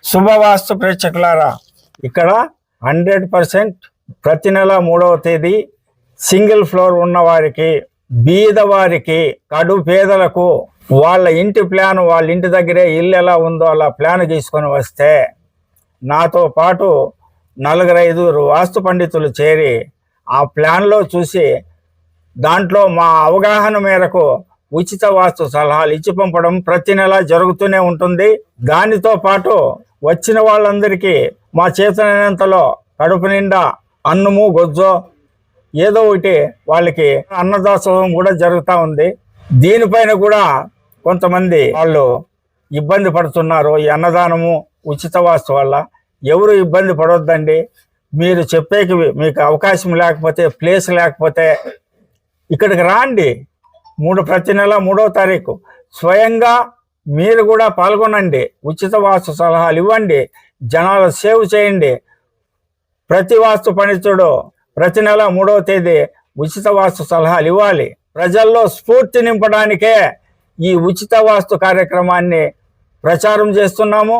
శుభవాస్తు ప్రేక్షకులారా, ఇక్కడ 100% ప్రతి నెల 3వ తేదీ సింగిల్ ఫ్లోర్ ఉన్నవారికి, బీదవారికి, కడు పేదలకు వాళ్ళ ఇంటి ప్లాన్, వాళ్ళ ఇంటి దగ్గరే ఇల్లు ఎలా ఉందో అలా ప్లాన్ తీసుకొని వస్తే నాతో పాటు 4-5 వాస్తు పండితులు చేరి ఆ ప్లాన్లో చూసి దాంట్లో మా అవగాహన మేరకు ఉచిత వాస్తు సలహాలు ఇచ్చి పంపడం ప్రతి నెల జరుగుతూనే ఉంటుంది. దానితో పాటు వచ్చిన వాళ్ళందరికీ మా చేతనైనంతలో కడుపు నిండా అన్నము గొజ్జో ఏదో ఒకటి వాళ్ళకి అన్నదాసోహం కూడా జరుగుతూ ఉంది. దీనిపైన కూడా కొంతమంది వాళ్ళు ఇబ్బంది పడుతున్నారు. ఈ అన్నదానము ఉచిత వాస్తు వల్ల ఎవరు ఇబ్బంది పడొద్దండి. మీరు చెప్పేకి మీకు అవకాశం లేకపోతే, ప్లేస్ లేకపోతే ఇక్కడికి రాండి. ప్రతి నెల 3వ తారీఖు స్వయంగా మీరు కూడా పాల్గొనండి. ఉచిత వాస్తు సలహాలు ఇవ్వండి, జనాల సేవ్ చేయండి. ప్రతి వాస్తు పండితుడు ప్రతి నెల 3వ తేదీ ఉచిత వాస్తు సలహాలు ఇవ్వాలి. ప్రజల్లో స్ఫూర్తి నింపడానికే ఈ ఉచిత వాస్తు కార్యక్రమాన్ని ప్రచారం చేస్తున్నాము.